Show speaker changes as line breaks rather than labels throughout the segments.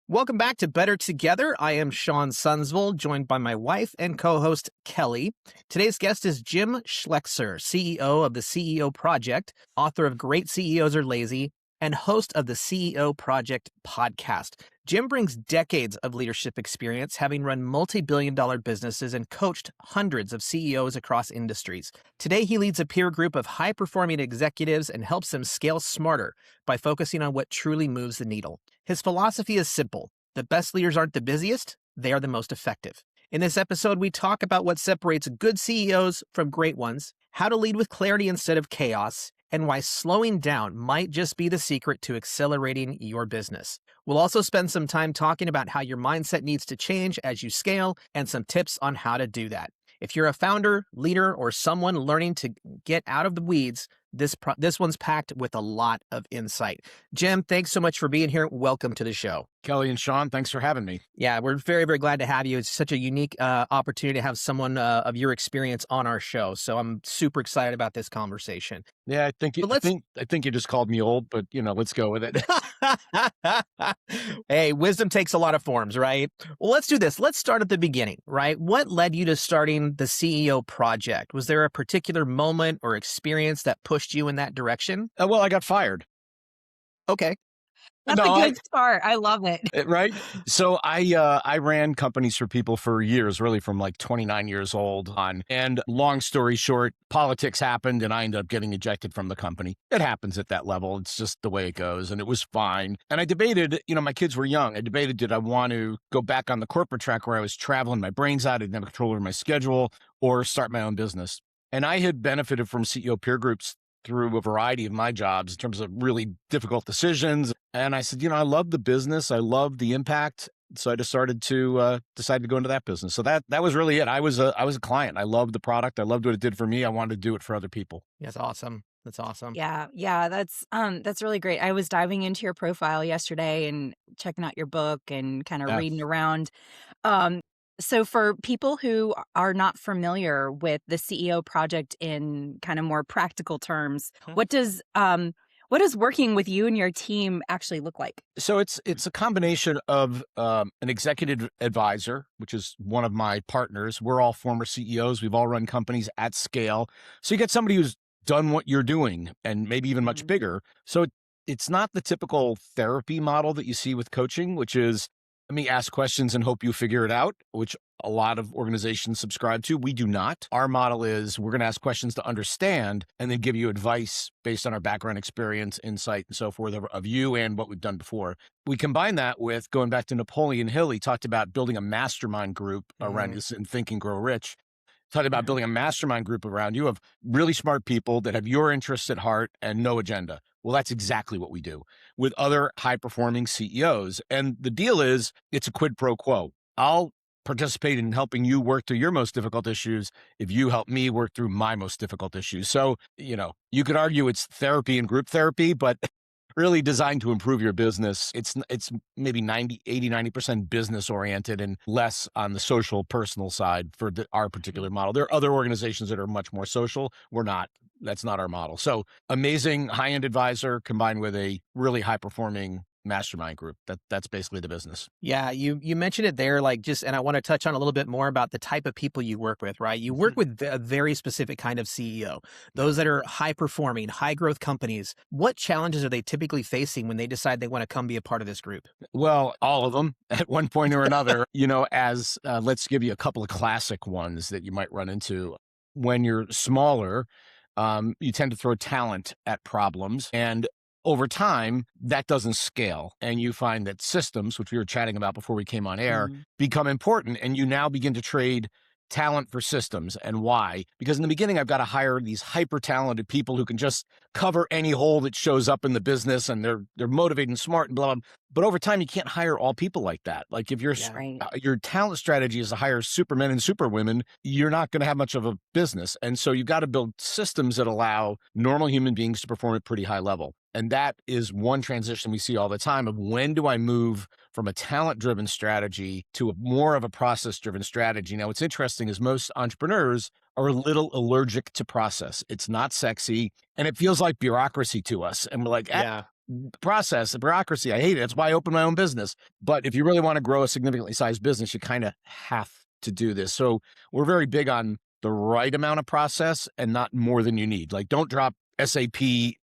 Welcome back to Better Together. I am Shawn Sundsvold, joined by my wife and co-host Kelly. Today's guest is Jim Schleckser, CEO of the CEO Project, author of Great CEOs Are Lazy, and host of the CEO Project podcast. Jim brings decades of leadership experience, having run multi-billion-dollar businesses and coached hundreds of CEOs across industries. Today, he leads a peer group of high-performing executives and helps them scale smarter by focusing on what truly moves the needle. His philosophy is simple. The best leaders aren't the busiest, they are the most effective. In this episode, we talk about what separates good CEOs from great ones, how to lead with clarity instead of chaos, and why slowing down might just be the secret to accelerating your business. We'll also spend some time talking about how your mindset needs to change as you scale and some tips on how to do that. If you're a founder, leader, or someone learning to get out of the weeds, this one's packed with a lot of insight. Jim, thanks so much for being here. Welcome to the show.
Kelly and Shawn, thanks for having me.
Yeah, we're very, very glad to have you. It's such a unique opportunity to have someone of your experience on our show. So I'm super excited about this conversation.
Yeah, I think you just called me old, but let's go with it.
Hey, wisdom takes a lot of forms, right? Well, let's do this. Let's start at the beginning, right? What led you to starting the CEO Project? Was there a particular moment or experience that pushed you in that direction?
Well, I got fired.
Okay.
That's a good start. I love it.
Right? So I ran companies for people for years, really from like 29 years old on. And long story short, politics happened and I ended up getting ejected from the company. It happens at that level. It's just the way it goes. And it was fine. And I debated, my kids were young. I debated, did I want to go back on the corporate track where I was traveling my brains out, I didn't have control over my schedule, or start my own business? And I had benefited from CEO peer groups through a variety of my jobs in terms of really difficult decisions. And I said, I love the business. I love the impact. So I decided to go into that business. So that was really it. I was a client. I loved the product. I loved what it did for me. I wanted to do it for other people.
That's awesome. That's awesome.
Yeah. That's really great. I was diving into your profile yesterday and checking out your book and kind of reading around. So for people who are not familiar with the CEO Project in kind of more practical terms, what does working with you and your team actually look like?
So it's a combination of an executive advisor, which is one of my partners. We're all former CEOs. We've all run companies at scale. So you get somebody who's done what you're doing and maybe even much bigger. So it's not the typical therapy model that you see with coaching, which is, let me ask questions and hope you figure it out, which a lot of organizations subscribe to. We do not. Our model is we're going to ask questions to understand and then give you advice based on our background, experience, insight, and so forth of you and what we've done before. We combine that with going back to Napoleon Hill. He talked about building a mastermind group around this in Think and Grow Rich. Talking about building a mastermind group around you of really smart people that have your interests at heart and no agenda. Well, that's exactly what we do with other high-performing CEOs. And the deal is, it's a quid pro quo. I'll participate in helping you work through your most difficult issues if you help me work through my most difficult issues. So, you could argue it's therapy and group therapy, but really designed to improve your business. It's maybe 90% business oriented and less on the social, personal side for our particular model. There are other organizations that are much more social. We're not. That's not our model. So amazing high-end advisor combined with a really high-performing mastermind group. That's basically the business.
Yeah, you mentioned it there, and I want to touch on a little bit more about the type of people you work with, right? You work with a very specific kind of CEO, those that are high performing, high growth companies. What challenges are they typically facing when they decide they want to come be a part of this group?
Well, all of them at one point or another, let's give you a couple of classic ones that you might run into. When you're smaller, you tend to throw talent at problems, and over time, that doesn't scale. And you find that systems, which we were chatting about before we came on air, become important. And you now begin to trade talent for systems. And why? Because in the beginning, I've got to hire these hyper talented people who can just cover any hole that shows up in the business, and they're motivated and smart and blah, blah. But over time, you can't hire all people like that. Like if your talent strategy is to hire supermen and superwomen, you're not going to have much of a business. And so you've got to build systems that allow normal human beings to perform at pretty high level. And that is one transition we see all the time of when do I move from a talent-driven strategy to more of a process-driven strategy. Now, what's interesting is most entrepreneurs are a little allergic to process. It's not sexy, and it feels like bureaucracy to us. And we're like, process, the bureaucracy. I hate it. That's why I opened my own business. But if you really want to grow a significantly sized business, you kind of have to do this. So we're very big on the right amount of process and not more than you need. Like, don't drop SAP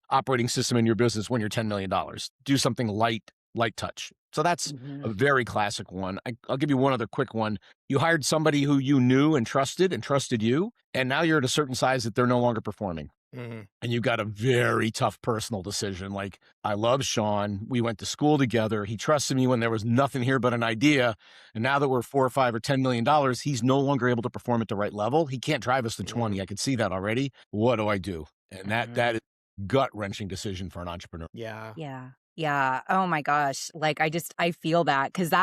operating system in your business when you're $10 million. Do something light touch. So that's a very classic one. I'll give you one other quick one. You hired somebody who you knew and trusted you, and now you're at a certain size that they're no longer performing. And you've got a very tough personal decision. Like, I love Shawn. We went to school together. He trusted me when there was nothing here but an idea. And now that we're $4 or $5 or $10 million, he's no longer able to perform at the right level. He can't drive us to 20. I could see that already. What do I do? And that is a gut-wrenching decision for an entrepreneur.
Yeah.
Yeah. Yeah. Oh my gosh. Like, I feel that, because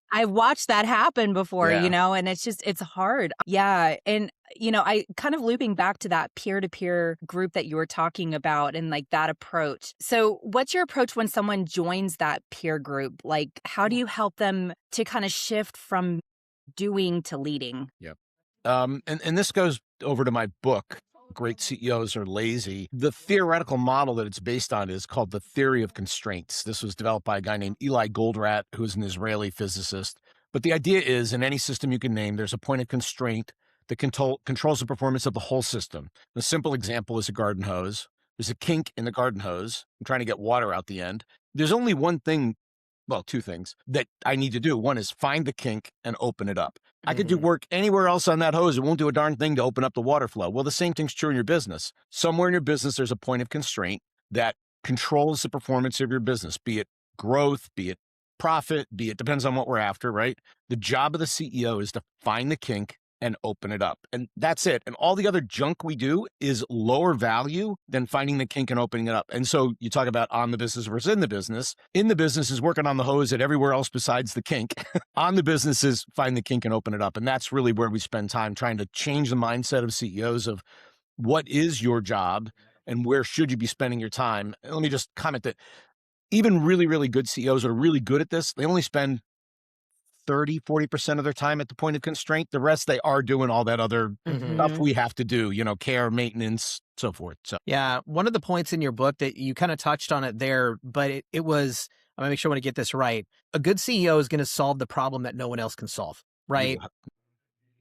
I've watched that happen before, and it's hard. Yeah. And, I kind of looping back to that peer-to-peer group that you were talking about and like that approach. So what's your approach when someone joins that peer group? Like, how do you help them to kind of shift from doing to leading?
Yep. And this goes over to my book, Great CEOs Are Lazy. The theoretical model that it's based on is called the theory of constraints. This was developed by a guy named Eli Goldratt, who is an Israeli physicist. But the idea is, in any system you can name, there's a point of constraint that controls the performance of the whole system. The simple example is a garden hose. There's a kink in the garden hose. I'm trying to get water out the end. There's only one thing, well, two things that I need to do. One is find the kink and open it up. I could do work anywhere else on that hose. It won't do a darn thing to open up the water flow. Well, the same thing's true in your business. Somewhere in your business, there's a point of constraint that controls the performance of your business, be it growth, be it profit, depends on what we're after, right? The job of the CEO is to find the kink and open it up. And that's it. And all the other junk we do is lower value than finding the kink and opening it up. And so you talk about on the business versus in the business. In the business is working on the hose at everywhere else besides the kink. On the business is find the kink and open it up. And that's really where we spend time trying to change the mindset of CEOs of what is your job and where should you be spending your time. And let me just comment that even really, really good CEOs are really good at this. They only spend 30-40% of their time at the point of constraint. The rest, they are doing all that other stuff we have to do, care, maintenance, so forth. So
yeah, one of the points in your book that you kind of touched on it there, but it was, I'm gonna make sure I want to get this right. A good CEO is going to solve the problem that no one else can solve, right?
Yeah.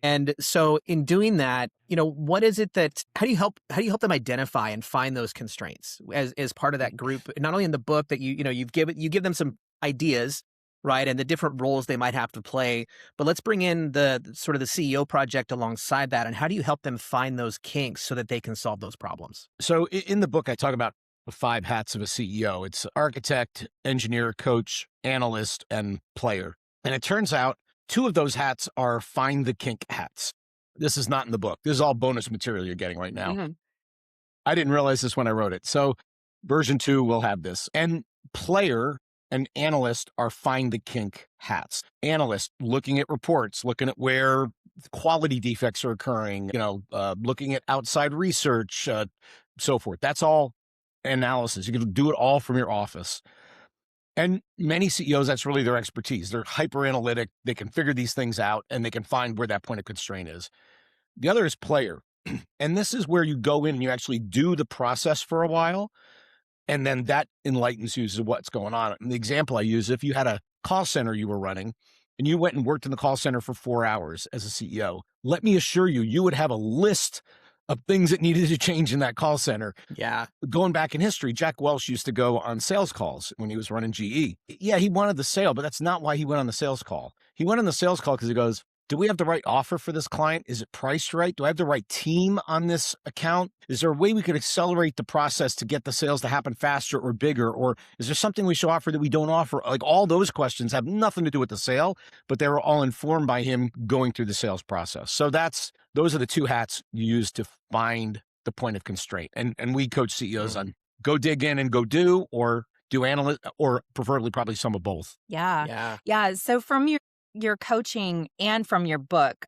And so in doing that, what is it that, how do you help them identify and find those constraints as part of that group? Not only in the book that you give them some ideas, right, and the different roles they might have to play, but let's bring in the sort of the CEO project alongside that. And how do you help them find those kinks so that they can solve those problems?
So in the book, I talk about the 5 hats of a CEO. It's architect, engineer, coach, analyst, and player. And it turns out 2 of those hats are find the kink hats. This is not in the book. This is all bonus material you're getting right now. I didn't realize this when I wrote it. So version 2 will have this. And player and analyst are find the kink hats. Analyst, looking at reports, looking at where quality defects are occurring, looking at outside research, so forth. That's all analysis. You can do it all from your office. And many CEOs, that's really their expertise. They're hyper analytic. They can figure these things out and they can find where that point of constraint is. The other is player. And this is where you go in and you actually do the process for a while. And then that enlightens you as to what's going on. And the example I use, if you had a call center you were running and you went and worked in the call center for 4 hours as a CEO, let me assure you, you would have a list of things that needed to change in that call center.
Yeah.
Going back in history, Jack Welch used to go on sales calls when he was running GE. Yeah, he wanted the sale, but that's not why he went on the sales call. He went on the sales call because he goes, do we have the right offer for this client? Is it priced right? Do I have the right team on this account? Is there a way we could accelerate the process to get the sales to happen faster or bigger? Or is there something we should offer that we don't offer? Like, all those questions have nothing to do with the sale, but they were all informed by him going through the sales process. So those are the 2 hats you use to find the point of constraint. And we coach CEOs on go dig in and go do, or do analyst, or preferably probably some of both.
Yeah. So from your coaching and from your book,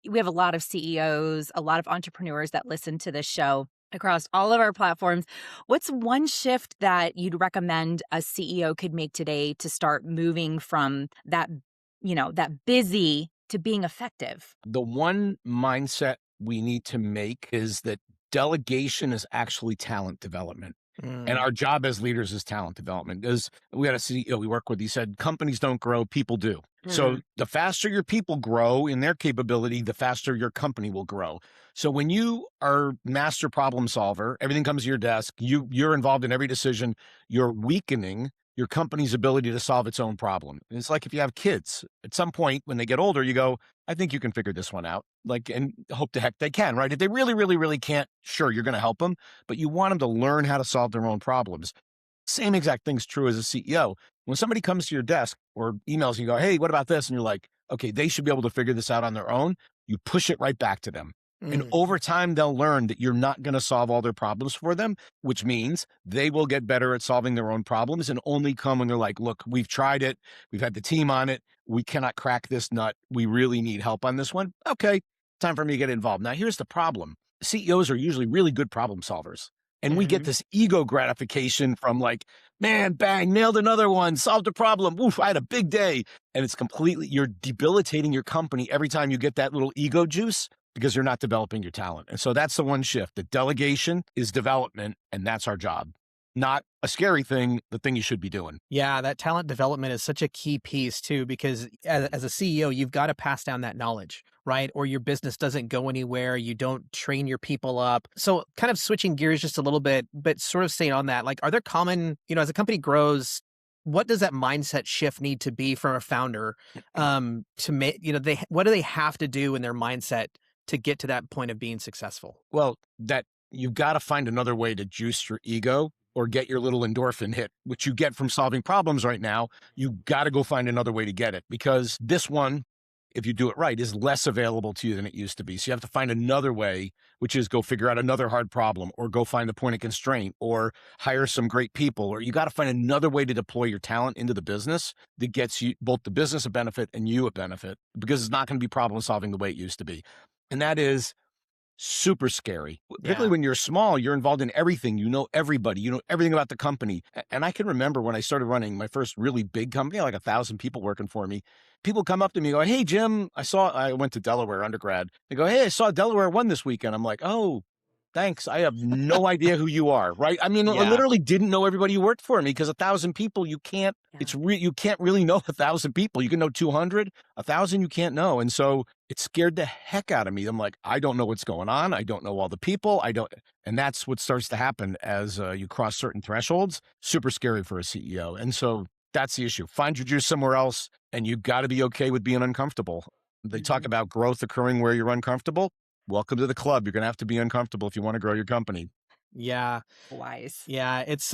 we have a lot of CEOs, a lot of entrepreneurs that listen to this show across all of our platforms. What's one shift that you'd recommend a CEO could make today to start moving from that busy to being effective?
The one mindset we need to make is that delegation is actually talent development. And our job as leaders is talent development. Because we had a CEO we work with, he said, companies don't grow, people do. So the faster your people grow in their capability, the faster your company will grow. So when you are master problem solver, everything comes to your desk, you're involved in every decision, you're weakening your company's ability to solve its own problem. And it's like if you have kids, at some point when they get older, you go, I think you can figure this one out. Like, and hope to heck they can, right? If they really, really, really can't, sure, you're going to help them, but you want them to learn how to solve their own problems. Same exact thing's true as a CEO. When somebody comes to your desk or emails and you go, hey, what about this? And you're like, okay, they should be able to figure this out on their own. You push it right back to them. And over time, they'll learn that you're not going to solve all their problems for them, which means they will get better at solving their own problems and only come when they're like, look, we've tried it. We've had the team on it. We cannot crack this nut. We really need help on this one. Okay, time for me to get involved. Now, here's the problem. CEOs are usually really good problem solvers. And we get this ego gratification from like, man, bang, nailed another one, solved a problem. Woof, I had a big day. And it's completely, you're debilitating your company every time you get that little ego juice because you're not developing your talent. And so that's the one shift. The delegation is development, and that's our job. Not a scary thing, the thing you should be doing.
Yeah, that talent development is such a key piece too, because as a CEO, you've got to pass down that knowledge, right? Or your business doesn't go anywhere. You don't train your people up. So kind of switching gears just a little bit, but sort of staying on that, like, are there common, as a company grows, what does that mindset shift need to be from a founder to make, what do they have to do in their mindset to get to that point of being successful?
Well, that you've got to find another way to juice your ego or get your little endorphin hit, which you get from solving problems right now. You got to go find another way to get it, because this one, if you do it right, is less available to you than it used to be. So you have to find another way, which is go figure out another hard problem, or go find the point of constraint, or hire some great people, or you got to find another way to deploy your talent into the business that gets you both the business a benefit and you a benefit, because it's not going to be problem solving the way it used to be. And that is super scary. Particularly when you're small, you're involved in everything. You know everybody. You know everything about the company. And I can remember when I started running my first really big company, like 1,000 people working for me, people come up to me and go, hey, Jim, I went to Delaware undergrad. They go, hey, I saw Delaware won this weekend. I'm like, oh, thanks. I have no idea who you are, right? I mean, I literally didn't know everybody who worked for me, because 1,000 people, you can't, you can't really know 1,000 people. You can know 200, 1,000 you can't know. And so it scared the heck out of me. I'm like, I don't know what's going on. I don't know all the people. And that's what starts to happen as you cross certain thresholds. Super scary for a CEO. And so that's the issue. Find your juice somewhere else, and you've got to be okay with being uncomfortable. They talk about growth occurring where you're uncomfortable. Welcome to the club. You're going to have to be uncomfortable if you want to grow your company.
Yeah.
Wise.
Yeah. It's,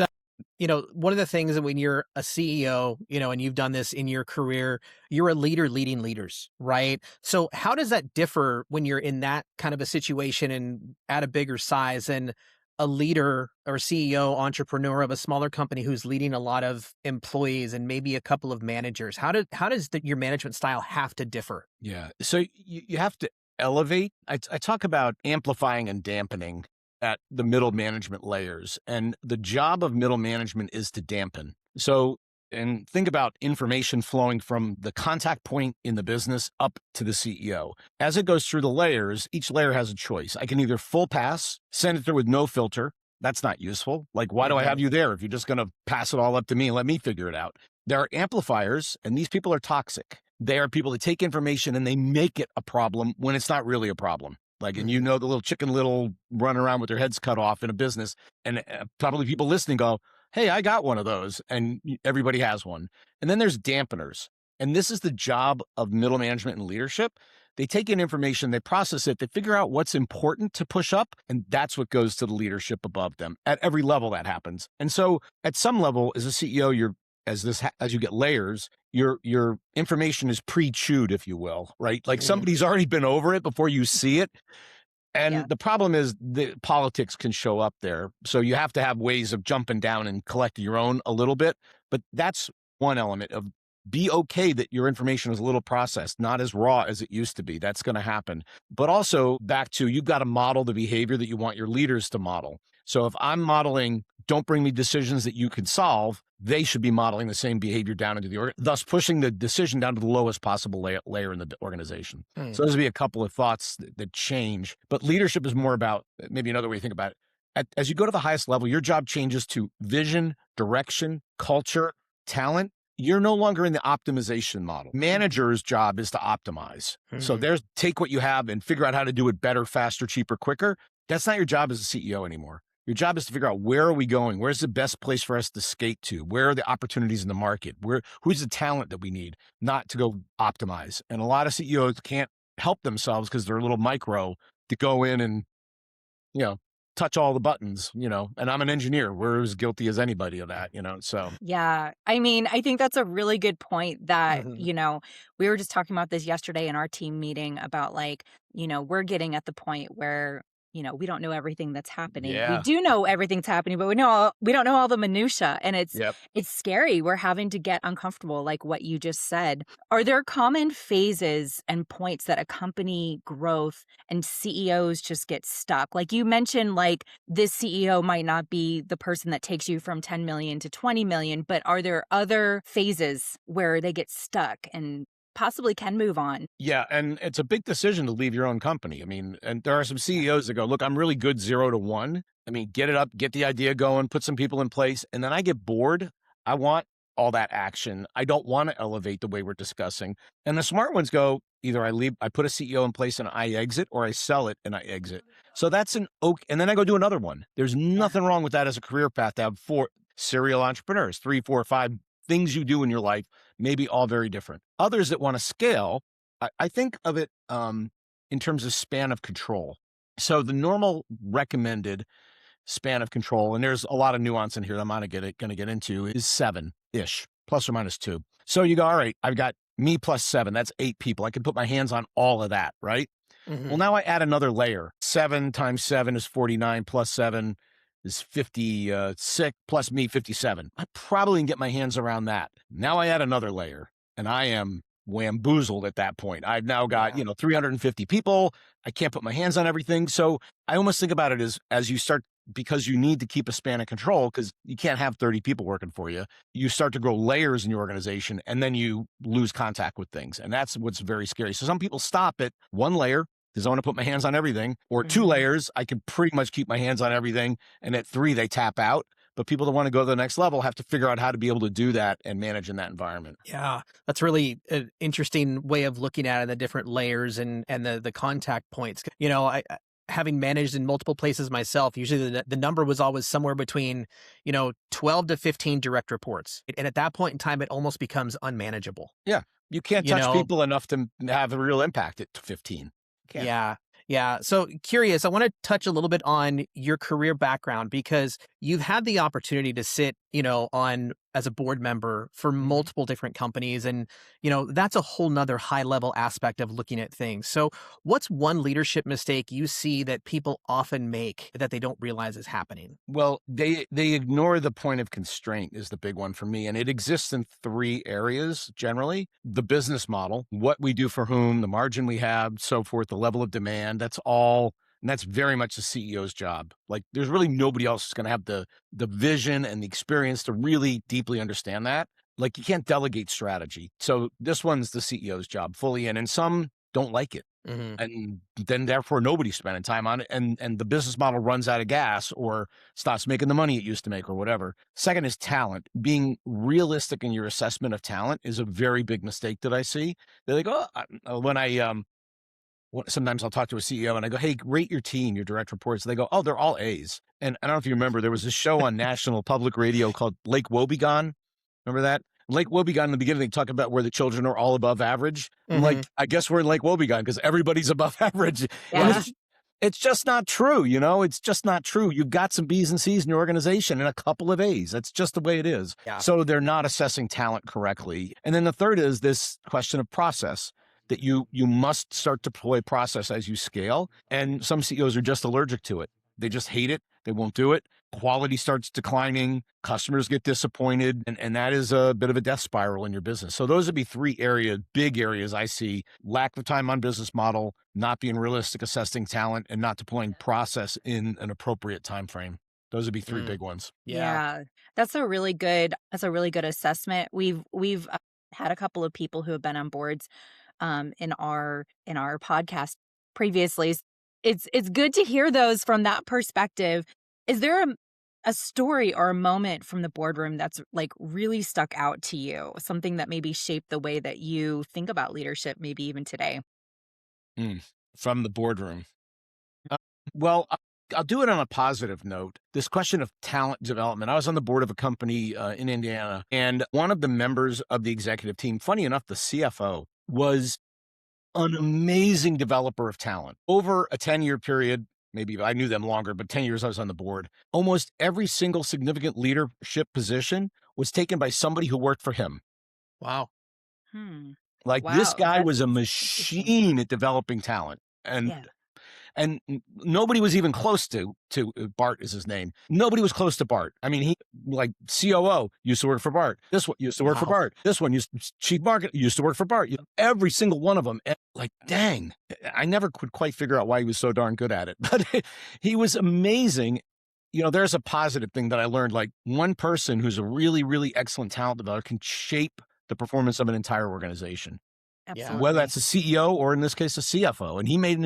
one of the things that when you're a CEO, and you've done this in your career, you're a leader leading leaders, right? So how does that differ when you're in that kind of a situation and at a bigger size, and a leader or CEO, entrepreneur of a smaller company who's leading a lot of employees and maybe a couple of managers? How does your management style have to differ?
Yeah. So you have to elevate. I talk about amplifying and dampening at the middle management layers. And the job of middle management is to dampen. So, and think about information flowing from the contact point in the business up to the CEO. As it goes through the layers, each layer has a choice. I can either full pass, send it through with no filter. That's not useful. Like, why do I have you there if you're just going to pass it all up to me and let me figure it out? There are amplifiers, and these people are toxic. They are people that take information and they make it a problem when it's not really a problem. Like, and the little Chicken Little run around with their heads cut off in a business, and probably people listening go, hey, I got one of those, and everybody has one. And then there's dampeners. And this is the job of middle management and leadership. They take in information, they process it, they figure out what's important to push up, and that's what goes to the leadership above them. At every level that happens. And so at some level, as a CEO, as you get layers, your information is pre-chewed, if you will, right? Like somebody's already been over it before you see it. And the problem is the politics can show up there. So you have to have ways of jumping down and collecting your own a little bit. But that's one element of be okay that your information is a little processed, not as raw as it used to be. That's going to happen. But also back to, you've got to model the behavior that you want your leaders to model. So if I'm modeling, don't bring me decisions that you can solve, they should be modeling the same behavior down into the thus pushing the decision down to the lowest possible layer in the organization. So those would be a couple of thoughts that change. But leadership is more about, maybe another way to think about it, as you go to the highest level, your job changes to vision, direction, culture, talent. You're no longer in the optimization model. Manager's job is to optimize. So there's take what you have and figure out how to do it better, faster, cheaper, quicker. That's not your job as a CEO anymore. Your job is to figure out, where are we going? Where's the best place for us to skate to? Where are the opportunities in the market? Who's the talent that we need? Not to go optimize. And a lot of CEOs can't help themselves because they're a little micro to go in and, touch all the buttons, and I'm an engineer. We're as guilty as anybody of that, so.
Yeah. I mean, I think that's a really good point that, we were just talking about this yesterday in our team meeting about we're getting at the point where, we don't know everything that's happening. We
Yeah.
do know everything's happening, but we don't know all the minutia, and
Yep.
it's scary. We're having to get uncomfortable, like what you just said. Are there common phases and points that accompany growth and CEOs just get stuck? Like you mentioned, like this CEO might not be the person that takes you from 10 million to 20 million, but are there other phases where they get stuck and possibly can move on?
Yeah. And it's a big decision to leave your own company. I mean, and there are some CEOs that go, look, I'm really good 0 to 1. I mean, get it up, get the idea going, put some people in place. And then I get bored. I want all that action. I don't want to elevate the way we're discussing. And the smart ones go, either I leave, I put a CEO in place and I exit, or I sell it and I exit. So that's an okay. And then I go do another one. There's nothing wrong with that as a career path to have 4 serial entrepreneurs, 3, 4, 5 things you do in your life, maybe all very different. Others that want to scale, I think of it in terms of span of control. So the normal recommended span of control, and there's a lot of nuance in here that I'm not going to get into, is 7-ish, plus or minus 2. So you go, all right, I've got me plus 7. That's 8 people. I can put my hands on all of that, right? Well, now I add another layer. 7 times 7 is 49, plus 7 is 56, plus me 57. I probably can get my hands around that. Now I add another layer, and I am wamboozled at that point. I've now got 350 people. I can't put my hands on everything. So I almost think about it as you start, because you need to keep a span of control, because you can't have 30 people working for you. You start to grow layers in your organization, and then you lose contact with things. And that's what's very scary. So some people stop at 1 layer, because I want to put my hands on everything, or 2 layers, I can pretty much keep my hands on everything. And at 3, they tap out. But people that want to go to the next level have to figure out how to be able to do that and manage in that environment.
Yeah, that's really an interesting way of looking at it, the different layers and the contact points. I having managed in multiple places myself, usually the number was always somewhere between 12 to 15 direct reports. And at that point in time, it almost becomes unmanageable.
Yeah, you can't touch people enough to have a real impact at 15.
Yeah. Yeah. So curious, I want to touch a little bit on your career background, because you've had the opportunity to sit, on as a board member for multiple different companies. And, that's a whole nother high level aspect of looking at things. So what's one leadership mistake you see that people often make that they don't realize is happening?
Well, they ignore the point of constraint is the big one for me. And it exists in 3 areas generally: the business model, what we do for whom, the margin we have, so forth, the level of demand. That's all. And that's very much the CEO's job. Like, there's really nobody else who's going to have the vision and the experience to really deeply understand that. Like, you can't delegate strategy. So this one's the CEO's job fully in, and some don't like it. And then therefore nobody's spending time on it. And the business model runs out of gas or stops making the money it used to make or whatever. Second is talent. Being realistic in your assessment of talent is a very big mistake that I see. They're like, sometimes I'll talk to a CEO and I go, hey, rate your team, your direct reports. They go, oh, they're all A's. And I don't know if you remember, there was a show on national public radio called Lake Wobegon. Remember that? Lake Wobegon, in the beginning, they talk about where the children are all above average. I'm like, I guess we're in Lake Wobegon because everybody's above average.
Yeah.
It's just not true. It's just not true. You've got some B's and C's in your organization and a couple of A's. That's just the way it is.
Yeah.
So they're not assessing talent correctly. And then the third is this question of process, that you must start to deploy process as you scale. And some CEOs are just allergic to it. They just hate it. They won't do it. Quality starts declining. Customers get disappointed. And that is a bit of a death spiral in your business. So those would be 3 big areas I see: lack of time on business model, not being realistic, assessing talent, and not deploying process in an appropriate time frame. Those would be 3 big ones.
Yeah. That's a really good assessment. We've had a couple of people who have been on boards in our podcast previously. It's good to hear those from that perspective. Is there a story or a moment from the boardroom that's like really stuck out to you? Something that maybe shaped the way that you think about leadership, maybe even today?
Mm, from the boardroom. Uh, well, I'll do it on a positive note. This question of talent development. I was on the board of a company in Indiana, and one of the members of the executive team, funny enough, the CFO, was an amazing developer of talent. Over a 10-year period, maybe I knew them longer, but 10 years I was on the board, almost every single significant leadership position was taken by somebody who worked for him.
Wow.
Hmm.
Like, this
Wow,
guy
that's
was a
interesting.
machine at developing talent. And
Yeah.
nobody was even close to Bart is his name. Nobody was close to Bart. I mean, he like COO used to work for Bart. This one used to work for
Wow.
Bart. This one chief market used to work for Bart. Every single one of them. Like, dang, I never could quite figure out why he was so darn good at it, but he was amazing. There's a positive thing that I learned. Like, one person who's a really, really excellent talent developer can shape the performance of an entire organization,
Yeah.
whether
Absolutely.
that's a CEO or in this case, a CFO. And he made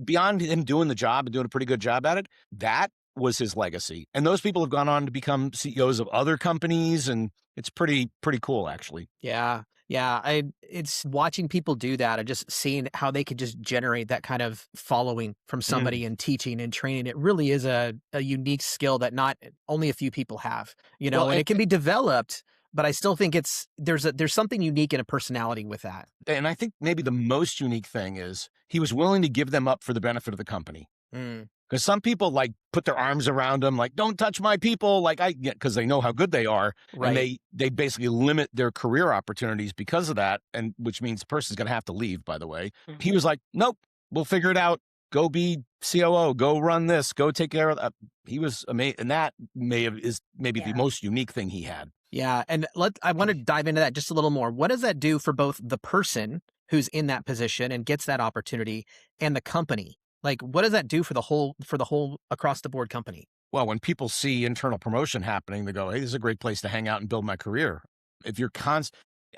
beyond him doing the job and doing a pretty good job at it, that was his legacy. And those people have gone on to become CEOs of other companies. And it's pretty cool, actually.
Yeah. Yeah. It's watching people do that and just seeing how they could just generate that kind of following from somebody and teaching and training. It really is a unique skill that not only a few people have,
Well,
and it can be developed, but I still think there's something unique in a personality with that.
and I think maybe the most unique thing is he was willing to give them up for the benefit of the company.
Mm,
Because some people like put their arms around them, like, don't touch my people, like because they know how good they are, and
right.
they basically limit their career opportunities because of that, and which means the person's going to have to leave. By the way, he
Mhm.
was like, nope, we'll figure it out. Go be COO. Go run this. Go take care of that. He was amazing, and that is maybe the
Yeah.
most unique thing he had.
Yeah. And I want to dive into that just a little more. What does that do for both the person who's in that position and gets that opportunity and the company? Like, what does that do for the whole across the board company?
Well, when people see internal promotion happening, they go, hey, this is a great place to hang out and build my career. If you're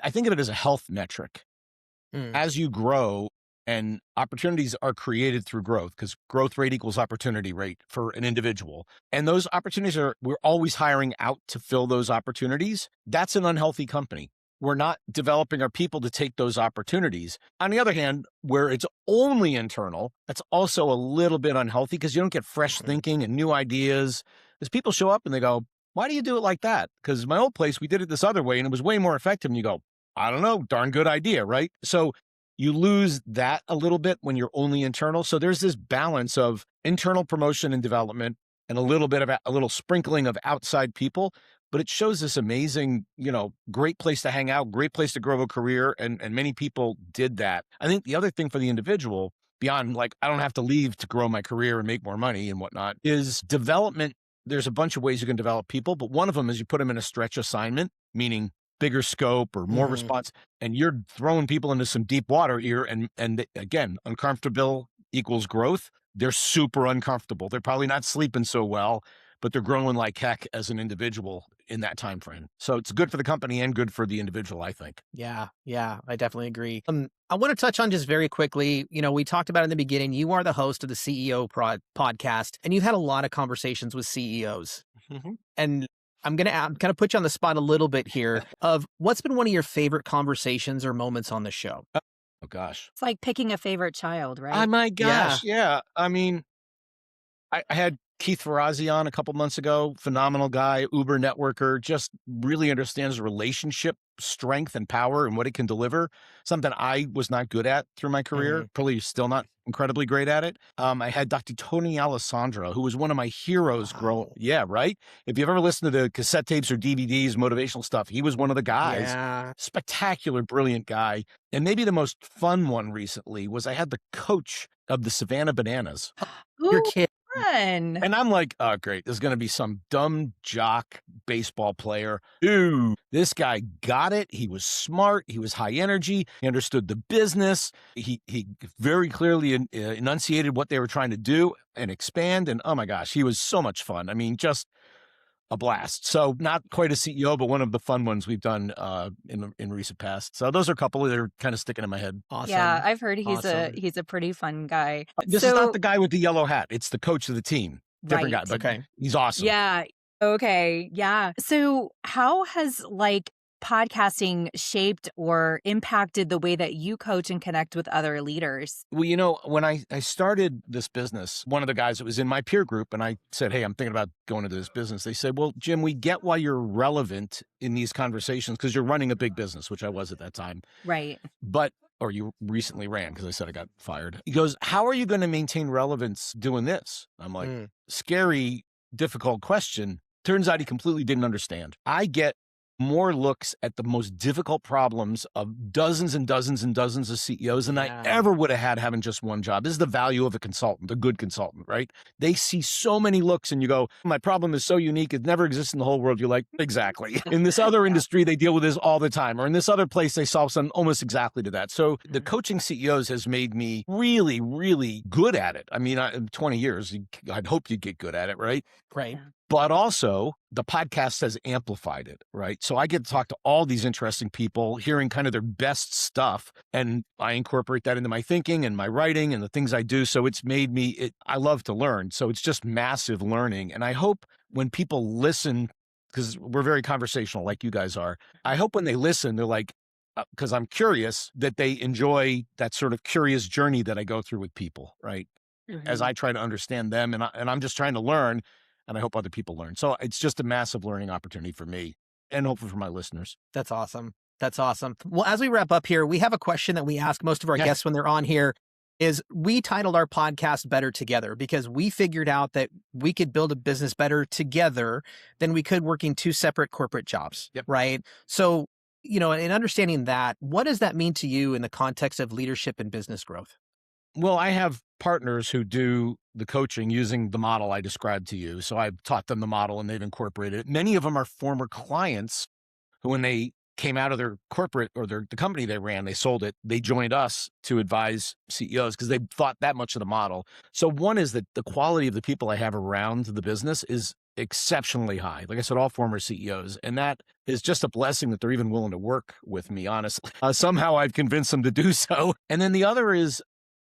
I think of it as a health metric.
Mm,
As you grow and opportunities are created through growth, because growth rate equals opportunity rate for an individual. And those opportunities we're always hiring out to fill those opportunities. That's an unhealthy company. We're not developing our people to take those opportunities. On the other hand, where it's only internal, that's also a little bit unhealthy because you don't get fresh
mhm.
thinking and new ideas. As people show up and they go, why do you do it like that? Because my old place, we did it this other way and it was way more effective. And you go, I don't know, darn good idea, right? So you lose that a little bit when you're only internal. So there's this balance of internal promotion and development and a little bit of a little sprinkling of outside people. But it shows this amazing, great place to hang out, great place to grow a career. And many people did that. I think the other thing for the individual, beyond like, I don't have to leave to grow my career and make more money and whatnot, is development. There's a bunch of ways you can develop people, but one of them is you put them in a stretch assignment, meaning bigger scope or more
Mhm.
response, and you're throwing people into some deep water here. And again, uncomfortable equals growth. They're super uncomfortable. They're probably not sleeping so well, but they're growing like heck as an individual in that time frame. So it's good for the company and good for the individual, I think.
Yeah, yeah, I definitely agree. I want to touch on just very quickly. We talked about in the beginning. You are the host of the CEO podcast, and you've had a lot of conversations with CEOs.
Mhm.
And I'm kind of put you on the spot a little bit here. Of what's been one of your favorite conversations or moments on the show?
Oh gosh.
It's like picking a favorite child,
Oh
right?
my
Yeah.
gosh. Yeah. I mean, I had Keith Ferrazzi on a couple months ago. Phenomenal guy, Uber networker, just really understands relationship strength and power and what it can deliver. Something I was not good at through my career,
Mhm.
probably still not incredibly great at it. I had Dr. Tony Alessandro, who was one of my heroes
Wow.
yeah, right? If you've ever listened to the cassette tapes or DVDs, motivational stuff, he was one of the guys.
Yeah.
Spectacular, brilliant guy. And maybe the most fun one recently was I had the coach of the Savannah Bananas.
Your
Ooh,
kid.
fun.
And I'm like, oh, great. There's going to be some dumb jock baseball player. Dude, this guy got it. He was smart. He was high energy. He understood the business. He very clearly enunciated what they were trying to do and expand. And oh my gosh, he was so much fun. I mean, just a blast. So not quite a CEO, but one of the fun ones we've done in recent past. So those are a couple that are kind of sticking in my head.
Yeah,
Awesome.
I've heard
Awesome.
he's a pretty fun guy.
This is not
So
the guy with the yellow hat. It's the coach of the team. different guy,
Right.
but
Okay.
he's awesome.
Yeah. Okay. Yeah. So how has like podcasting shaped or impacted the way that you coach and connect with other leaders?
Well, when I started this business, one of the guys that was in my peer group, and I said, hey, I'm thinking about going into this business. They said, well, Jim, we get why you're relevant in these conversations because you're running a big business, which I was at that time.
Right.
Or you recently ran because I said I got fired. He goes, how are you going to maintain relevance doing this? I'm like, scary, difficult question. Turns out he completely didn't understand. I get more looks at the most difficult problems of dozens and dozens and dozens of CEOs than I ever would have had having just one job. This is the value of a consultant, a good consultant, right? They see so many looks and you go, my problem is so unique. It never exists in the whole world. You're like, exactly. In this other industry, they deal with this all the time. Or in this other place, they solve something almost exactly to that. So the coaching CEOs has made me really, really good at it. I mean, 20 years, I'd hope you'd get good at it, right?
Right.
Yeah.
But also the podcast has amplified it, right? So I get to talk to all these interesting people, hearing kind of their best stuff. And I incorporate that into my thinking and my writing and the things I do. So it's made me, I love to learn. So it's just massive learning. And I hope when people listen, because we're very conversational like you guys are, I hope when they listen, they're like, because I'm curious, that they enjoy that sort of curious journey that I go through with people, right? As I try to understand them and I'm just trying to learn. And I hope other people learn. So it's just a massive learning opportunity for me and hopefully for my listeners.
That's awesome. That's awesome. Well, as we wrap up here, we have a question that we ask most of our guests when they're on here is we titled our podcast Better Together because we figured out that we could build a business better together than we could working two separate corporate jobs, right? So, in understanding that, what does that mean to you in the context of leadership and business growth?
Well, I have partners who do the coaching using the model I described to you. So I've taught them the model and they've incorporated it. Many of them are former clients who, when they came out of their corporate or the company they ran, they sold it. They joined us to advise CEOs because they thought that much of the model. So one is that the quality of the people I have around the business is exceptionally high. Like I said, all former CEOs. And that is just a blessing that they're even willing to work with me, honestly. Somehow I've convinced them to do so. And then the other is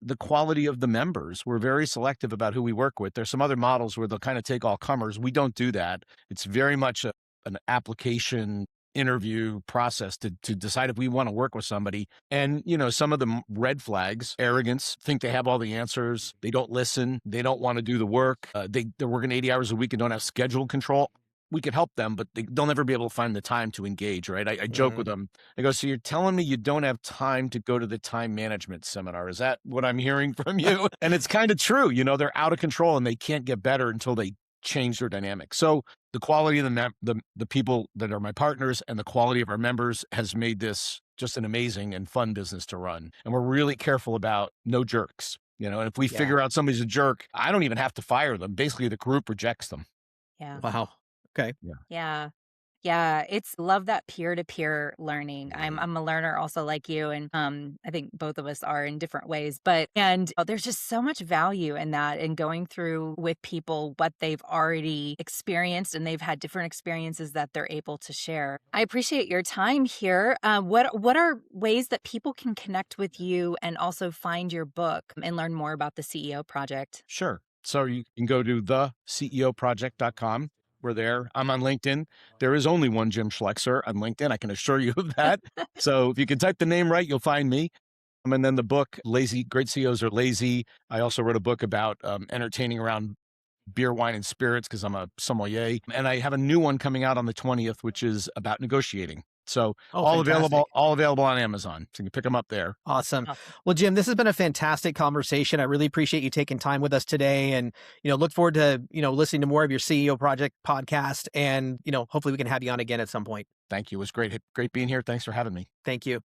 the quality of the members. We're very selective about who we work with. There's some other models where they'll kind of take all comers. We don't do that. It's very much an application interview process to decide if we want to work with somebody. And, some of the red flags, arrogance, think they have all the answers. They don't listen. They don't want to do the work. They're working 80 hours a week and don't have schedule control. We could help them, but they'll never be able to find the time to engage, right? I joke with them. I go, so you're telling me you don't have time to go to the time management seminar. Is that what I'm hearing from you? And it's kind of true. They're out of control and they can't get better until they change their dynamic. So the quality of the people that are my partners and the quality of our members has made this just an amazing and fun business to run. And we're really careful about no jerks, and if we figure out somebody's a jerk, I don't even have to fire them. Basically, the group rejects them.
Yeah.
Wow. Okay.
Yeah. Yeah. It's love that peer-to-peer learning. I'm a learner also like you. And I think both of us are in different ways. There's just so much value in that and going through with people what they've already experienced and they've had different experiences that they're able to share. I appreciate your time here. What are ways that people can connect with you and also find your book and learn more about the CEO Project?
Sure. So you can go to theceoproject.com. We're there. I'm on LinkedIn. There is only one Jim Schleckser on LinkedIn. I can assure you of that. So if you can type the name right, you'll find me. And then the book, Lazy, Great CEOs Are Lazy. I also wrote a book about entertaining around beer, wine, and spirits because I'm a sommelier. And I have a new one coming out on the 20th, which is about negotiating. So all available on Amazon. So you can pick them up there.
Awesome. Well, Jim, this has been a fantastic conversation. I really appreciate you taking time with us today and, look forward to, listening to more of your CEO Project podcast and, hopefully we can have you on again at some point.
Thank you. It was great being here. Thanks for having me.
Thank you.